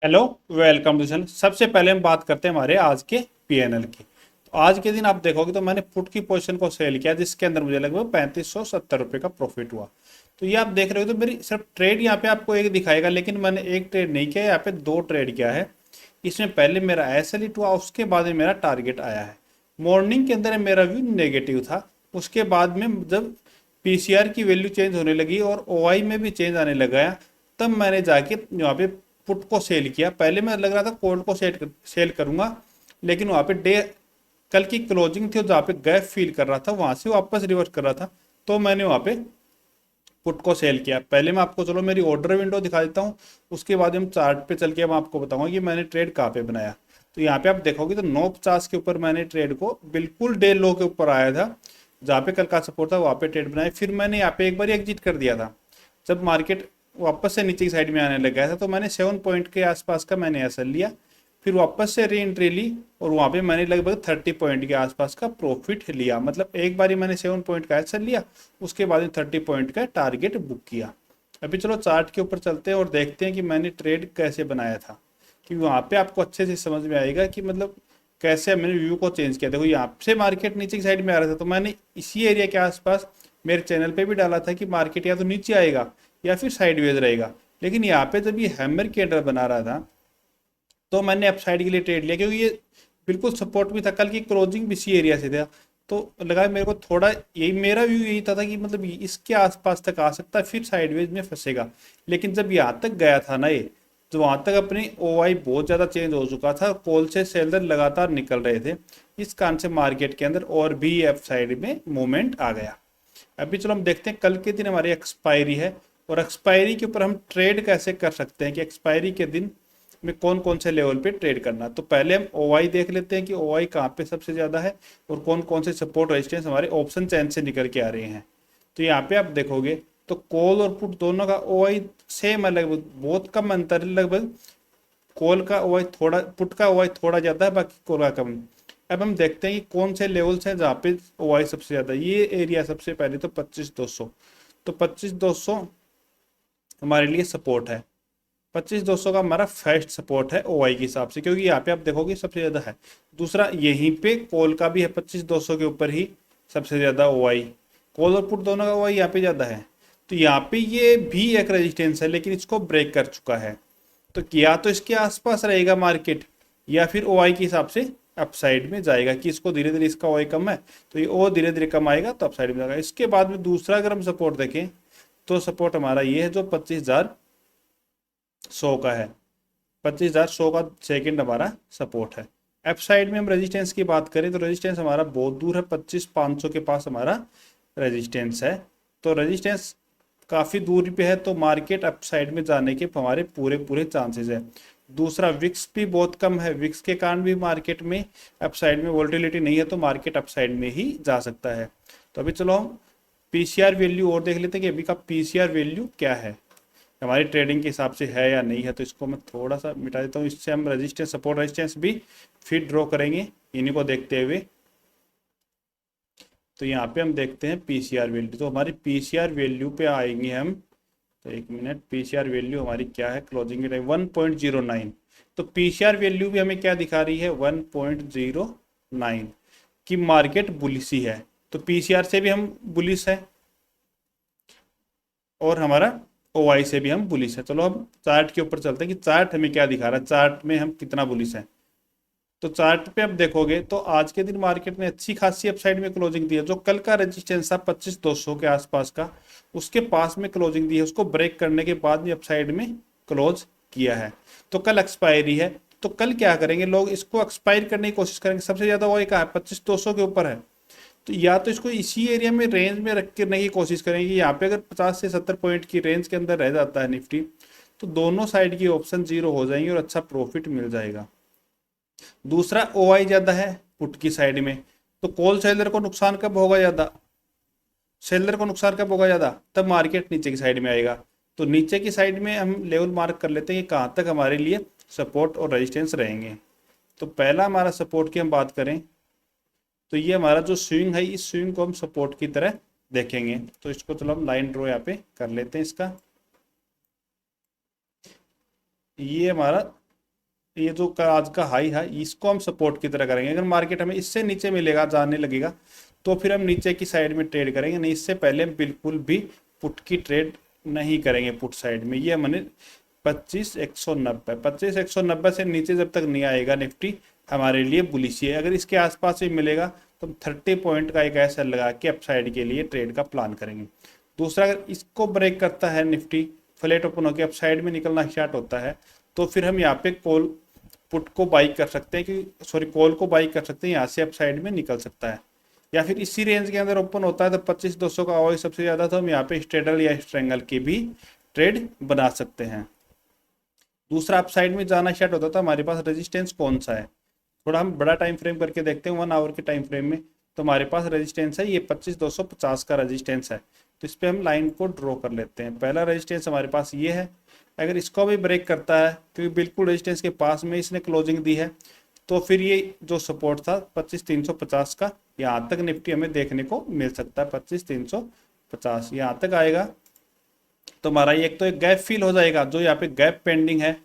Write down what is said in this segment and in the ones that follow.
Hello, welcome to channel. सबसे पहले हम बात करते हैं हमारे आज के पीएनएल की। तो आज के दिन आप देखोगे तो मैंने पुट की पोजीशन को सेल किया जिसके अंदर मुझे लगभग 3570 रुपये का प्रॉफिट हुआ। तो ये आप देख रहे हो तो मेरी सिर्फ ट्रेड यहाँ पे आपको एक दिखाएगा, लेकिन मैंने एक ट्रेड नहीं किया, यहाँ पे दो ट्रेड किया है। इसमें पहले मेरा एसएल हिट हुआ, उसके बाद में मेरा टारगेट आया है। मॉर्निंग के अंदर मेरा व्यू नेगेटिव था, उसके बाद में जब पीसीआर की वैल्यू चेंज होने लगी और ओआई में भी चेंज आने लगा, तब मैंने जाके यहाँ पे पुट को सेल किया। पहले मैं लग रहा था कॉल को सेल करूंगा, लेकिन वहाँ पे डे कल की क्लोजिंग थी और जहाँ पे गैप फील कर रहा था वहां से वापस रिवर्स कर रहा था, तो मैंने वहाँ पे पुट को सेल किया। पहले मैं आपको चलो मेरी ऑर्डर विंडो दिखा देता हूँ, उसके बाद हम चार्ट पे चल के मैं आपको बताऊंगा कि मैंने ट्रेड कहाँ पे बनाया। तो यहाँ पे आप देखोगे तो 950 के ऊपर मैंने ट्रेड को बिल्कुल डे लो के ऊपर आया था, जहाँ पे कल का सपोर्ट था वहाँ पे ट्रेड बनाया। फिर मैंने यहाँ पे एक बार एग्जिट कर दिया था जब मार्केट वापस से नीचे की साइड में आने लग गया था, तो मैंने 7 पॉइंट के आसपास का मैंने एसएल लिया। फिर वापस से री एंट्री ली और वहाँ पे मैंने लगभग 30 पॉइंट के आसपास का प्रॉफिट लिया। मतलब एक बारी मैंने 7 पॉइंट का एसएल लिया, उसके बाद 30 पॉइंट का टारगेट बुक किया। अभी चलो चार्ट के ऊपर चलते हैं और देखते हैं कि मैंने ट्रेड कैसे बनाया था, कि वहाँ पे आपको अच्छे से समझ में आएगा कि मतलब कैसे मैंने व्यू को चेंज किया। देखो यहाँ से मार्केट नीचे की साइड में आ रहा था, तो मैंने इसी एरिया के आसपास मेरे चैनल पे भी डाला था कि मार्केट या तो नीचे आएगा या फिर साइडवेज रहेगा। लेकिन यहाँ पे जब ये हैमर कैंडल बना रहा था तो मैंने अपसाइड के लिए ट्रेड लिया, क्योंकि ये बिल्कुल सपोर्ट भी था, कल की क्लोजिंग भी इसी एरिया से था। तो लगा मेरे को थोड़ा, यही मेरा व्यू यही था कि मतलब इसके आसपास तक आ सकता है फिर साइडवेज में फंसेगा। लेकिन जब यहाँ तक गया था ना ये, तो वहां तक अपनी ओआई बहुत ज़्यादा चेंज हो चुका था, कॉल से सेलर लगातार निकल रहे थे। इस कारण से मार्केट के अंदर और भी एफ साइड में मूवमेंट आ गया। अभी चलो हम देखते हैं कल के दिन हमारी एक्सपायरी है, और एक्सपायरी के ऊपर हम ट्रेड कैसे कर सकते हैं कि एक्सपायरी के दिन में कौन कौन से लेवल पे ट्रेड करना। तो पहले हम ओआई देख लेते हैं कि ओआई कहाँ पे सबसे ज़्यादा है और कौन कौन से सपोर्ट रेजिस्टेंस हमारे ऑप्शन चैन से निकल के आ रहे हैं। तो यहाँ पे आप देखोगे तो कॉल और पुट दोनों का ओआई सेम है, लगभग बहुत कम अंतर है। लगभग कॉल का ओआई थोड़ा, पुट का ओआई थोड़ा ज़्यादा है, बाकी कॉल का कम। अब हम देखते हैं कि कौन से लेवल्स हैं जहाँ पे ओआई सबसे ज़्यादा। ये एरिया सबसे पहले तो 25,200, तो 25,200 हमारे लिए सपोर्ट है। 25,200 का हमारा फर्स्ट सपोर्ट है ओआई के हिसाब से, क्योंकि यहाँ पे आप देखोगे सबसे ज़्यादा है। दूसरा यहीं पे कॉल का भी है 25,200 के ऊपर ही सबसे ज़्यादा ओआई, कॉल और पुट दोनों का ओआई यहाँ पे ज़्यादा है। तो यहाँ पे ये भी एक रेजिस्टेंस है, लेकिन इसको ब्रेक कर चुका है। तो या तो इसके आसपास रहेगा मार्केट, या फिर ओआई के हिसाब से अपसाइड में जाएगा, कि इसको धीरे धीरे, इसका ओआई कम है तो ये और धीरे धीरे कम आएगा तो अपसाइड में जाएगा। इसके बाद में दूसरा अगर हम सपोर्ट देखें तो सपोर्ट हमारा ये है जो 25,100 का है। 25,100 का सेकंड हमारा सपोर्ट है। एफ साइड में हम रेजिस्टेंस की बात करें तो रेजिस्टेंस हमारा बहुत दूर है, 25,500 के पास हमारा रेजिस्टेंस है। तो रेजिस्टेंस काफ़ी दूरी पे है, तो मार्केट अप साइड में जाने के हमारे पूरे पूरे चांसेस है। दूसरा विक्स भी बहुत कम है, विक्स के कारण भी मार्केट में अप साइड में वोल्टिलिटी नहीं है, तो मार्केट अप साइड में ही जा सकता है। तो अभी चलो हम पीसीआर वैल्यू और देख लेते हैं कि अभी का पीसीआर वैल्यू क्या है, हमारी ट्रेडिंग के हिसाब से है या नहीं है। तो इसको मैं थोड़ा सा मिटा देता हूँ, इससे हम रेजिस्टेंस सपोर्ट रेजिस्टेंस भी फिर ड्रॉ करेंगे इन्हीं को देखते हुए। तो यहाँ पे हम देखते हैं पीसीआर वैल्यू, तो हमारी पीसीआर वैल्यू पे आएंगे हम। तो एक मिनट, पीसीआर वैल्यू हमारी क्या है, क्लोजिंग के टाइम 1.09। तो पीसीआर वैल्यू भी हमें क्या दिखा रही है, 1.09 की मार्केट बुलिश ही है। तो पीसीआर से भी हम बुलिश है और हमारा ओआई से भी हम बुलिश है। चलो अब चार्ट के ऊपर चलते हैं कि चार्ट हमें क्या दिखा रहा है, चार्ट में हम कितना बुलिश है। तो चार्ट पे आप देखोगे तो आज के दिन मार्केट ने अच्छी खासी अपसाइड में क्लोजिंग दी है। जो कल का रेजिस्टेंस था 25,200 के आसपास का, उसके पास में क्लोजिंग दी है, उसको ब्रेक करने के बाद में अपसाइड में क्लोज किया है। तो कल एक्सपायरी है, तो कल क्या करेंगे लोग, इसको एक्सपायर करने की कोशिश करेंगे। सबसे ज्यादा वो एक 25,200 के ऊपर है, तो या तो इसको इसी एरिया में रेंज में रख करने की कोशिश करेंगे। यहाँ पे अगर 50 से 70 पॉइंट की रेंज के अंदर रह जाता है निफ्टी, तो दोनों साइड की ऑप्शन जीरो हो जाएंगे और अच्छा प्रॉफिट मिल जाएगा। दूसरा ओआई ज्यादा है पुट की साइड में, तो कॉल सेलर को नुकसान कब होगा ज्यादा, सेलर को नुकसान कब होगा ज्यादा, तब मार्केट नीचे की साइड में आएगा। तो नीचे की साइड में हम लेवल मार्क कर लेते हैं कि कहाँ तक हमारे लिए सपोर्ट और रेजिस्टेंस रहेंगे। तो पहला हमारा सपोर्ट की हम बात करें तो ये हमारा जो स्विंग है, इस स्विंग को हम सपोर्ट की तरह देखेंगे। तो इसको चलो हम लाइन ड्रॉ यहाँ पे कर लेते हैं इसका। ये हमारा ये जो आज का हाई है इसको हम सपोर्ट की तरह करेंगे। अगर मार्केट हमें इससे नीचे मिलेगा, जाने लगेगा, तो फिर हम नीचे की साइड में ट्रेड करेंगे, नहीं इससे पहले हम बिल्कुल भी पुट की ट्रेड नहीं करेंगे पुट साइड में। ये मैंने 25,190 25,190 से नीचे जब तक नहीं आएगा निफ्टी हमारे लिए बुलिश है। अगर इसके आसपास ही मिलेगा तो हम 30 पॉइंट का एक ऐसा लगा के अपसाइड के लिए ट्रेड का प्लान करेंगे। दूसरा, अगर इसको ब्रेक करता है निफ्टी, फ्लैट ओपन होकर अपसाइड में निकलना स्टार्ट होता है, तो फिर हम यहाँ पे कॉल पुट को बाई कर सकते हैं, कि सॉरी कॉल को बाई कर सकते हैं, यहाँ से अपसाइड में निकल सकता है। या फिर इसी रेंज के अंदर ओपन होता है तो 25,200 का ऑयल सबसे ज़्यादा, तो हम यहाँ पे स्ट्रेडल या स्ट्रेंगल की भी ट्रेड बना सकते हैं। दूसरा, अपसाइड में जाना स्टार्ट होता था, हमारे पास रेजिस्टेंस कौन सा है, थोड़ा हम बड़ा टाइम फ्रेम करके देखते हैं 1 आवर के टाइम फ्रेम में। तो हमारे पास रेजिस्टेंस है ये 25,250 का रेजिस्टेंस है। तो इस पर हम लाइन को ड्रॉ कर लेते हैं। पहला रेजिस्टेंस हमारे पास ये है, अगर इसको भी ब्रेक करता है क्योंकि बिल्कुल रेजिस्टेंस के पास में इसने क्लोजिंग दी है, तो फिर ये जो सपोर्ट था 25,350 का, यहाँ तक निफ्टी हमें देखने को मिल सकता है। 25,350 यहाँ तक आएगा तो हमारा ये एक तो एक गैप फिल हो जाएगा, जो यहाँ पे गैप पेंडिंग है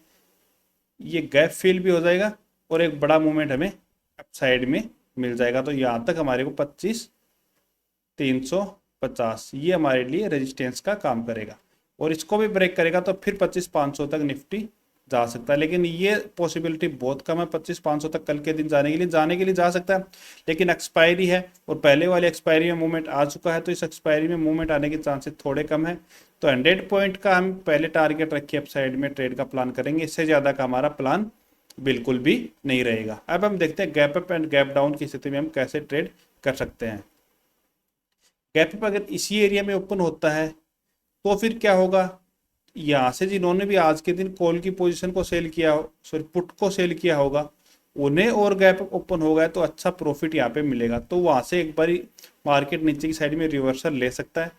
ये गैप फिल भी हो जाएगा, और एक बड़ा मूवमेंट हमें अपसाइड में मिल जाएगा। तो यहाँ तक हमारे को 25,350 ये हमारे लिए रेजिस्टेंस का काम करेगा, और इसको भी ब्रेक करेगा तो फिर 25,500 तक निफ्टी जा सकता है। लेकिन ये पॉसिबिलिटी बहुत कम है 25,500 तक कल के दिन जाने के लिए जा सकता है, लेकिन एक्सपायरी है और पहले वाली एक्सपायरी में मूवमेंट आ चुका है, तो इस एक्सपायरी में मूवमेंट आने के चांसेस थोड़े कम है। तो 100 पॉइंट का हम पहले टारगेट रखिए अपसाइड में ट्रेड का प्लान करेंगे, इससे ज़्यादा का हमारा प्लान बिल्कुल भी नहीं रहेगा। अब हम देखते हैं gap up and gap down की स्थिति में हम कैसे ट्रेड कर सकते हैं। गैप अप अगर इसी एरिया में ओपन होता है तो फिर क्या होगा, यहाँ से जिन्होंने भी आज के दिन कॉल की पोजीशन को सेल किया, सॉरी पुट को सेल किया होगा, उन्हें और गैप ओपन हो गया तो अच्छा प्रॉफिट यहाँ पे मिलेगा। तो वहाँ से एक बार मार्केट नीचे की साइड में रिवर्सल ले सकता है।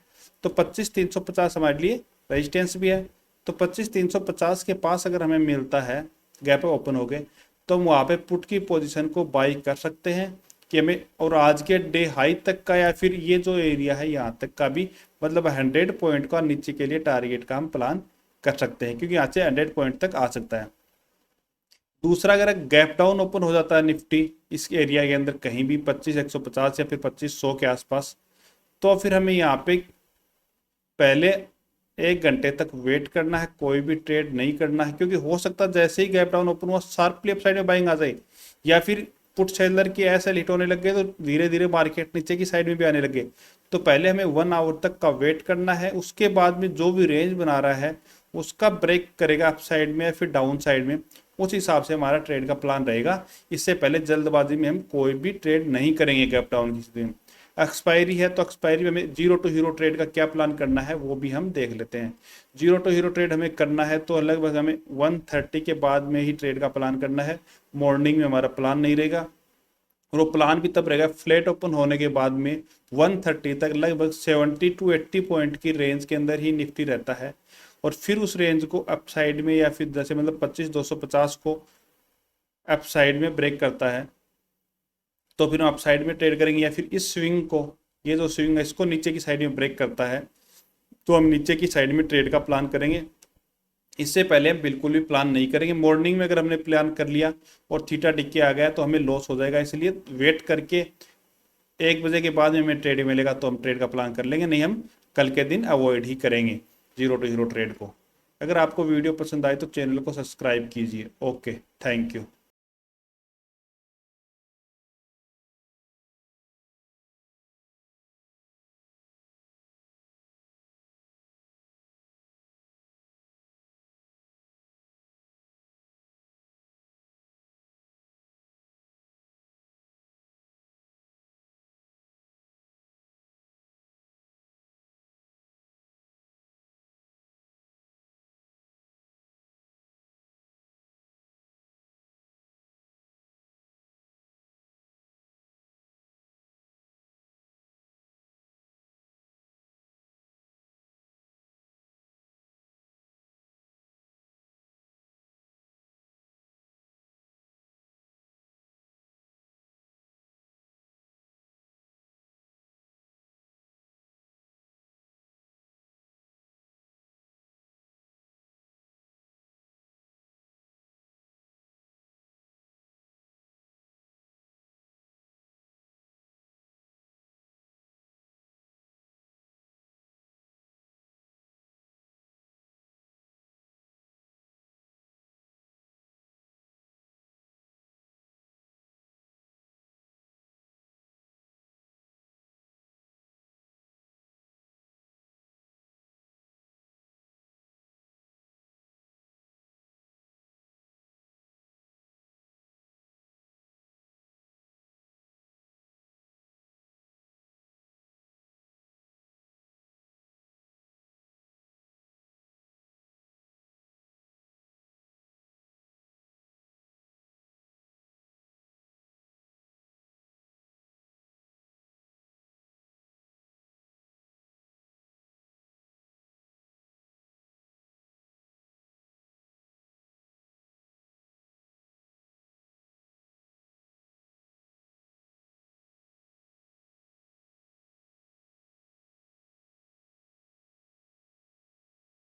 तो 25,350 हमारे लिए रेजिस्टेंस भी है, तो 25,350 के पास अगर हमें मिलता है गैप ओपन हो गए, तो हम वहाँ पे पुट की पोजीशन को बाई कर सकते हैं कि हमें, और आज के डे हाई तक का या फिर ये जो एरिया है यहाँ तक का भी, मतलब 100 पॉइंट का नीचे के लिए टारगेट का हम प्लान कर सकते हैं, क्योंकि यहाँ से 100 पॉइंट तक आ सकता है। दूसरा, अगर गैप डाउन ओपन हो जाता है निफ्टी इस एरिया के अंदर कहीं भी 25,150 या फिर 25,100 के आसपास, तो फिर हमें यहाँ पे पहले 1 घंटे तक वेट करना है, कोई भी ट्रेड नहीं करना है, क्योंकि हो सकता है जैसे ही गैप डाउन ओपन हुआ शार्पली अपसाइड में बाइंग आ जाए, या फिर पुट सेलर की ऐसे हिट होने लग गए तो धीरे धीरे मार्केट नीचे की साइड में भी आने लगे। तो पहले हमें 1 आवर तक का वेट करना है, उसके बाद में जो भी रेंज बना रहा है उसका ब्रेक करेगा अप साइड में या फिर डाउन साइड में, उस हिसाब से हमारा ट्रेड का प्लान रहेगा। इससे पहले जल्दबाजी में हम कोई भी ट्रेड नहीं करेंगे गैप डाउन की स्थिति में। एक्सपायरी है तो एक्सपायरी में हमें जीरो टू हीरो ट्रेड का क्या प्लान करना है वो भी हम देख लेते हैं। जीरो टू हीरो ट्रेड हमें करना है तो लगभग हमें 1:30 के बाद में ही ट्रेड का प्लान करना है, मॉर्निंग में हमारा प्लान नहीं रहेगा। और वो प्लान भी तब रहेगा फ्लैट ओपन होने के बाद में 1:30 तक लगभग 70 to 80 पॉइंट की रेंज के अंदर ही निफ्टी रहता है, और फिर उस रेंज को अप साइड में या फिर जैसे मतलब 25,250 को अप साइड में ब्रेक करता है तो फिर हम अप साइड में ट्रेड करेंगे, या फिर इस स्विंग को, ये जो स्विंग है इसको नीचे की साइड में ब्रेक करता है तो हम नीचे की साइड में ट्रेड का प्लान करेंगे। इससे पहले हम बिल्कुल भी प्लान नहीं करेंगे। मॉर्निंग में अगर हमने प्लान कर लिया और थीटा टिक के आ गया तो हमें लॉस हो जाएगा, इसलिए वेट करके 1 बजे के बाद में हमें ट्रेड मिलेगा तो हम ट्रेड का प्लान कर लेंगे, नहीं हम कल के दिन अवॉइड ही करेंगे जीरो टू हीरो ट्रेड को। अगर आपको वीडियो पसंद आए तो चैनल को सब्सक्राइब कीजिए। Okay, thank you.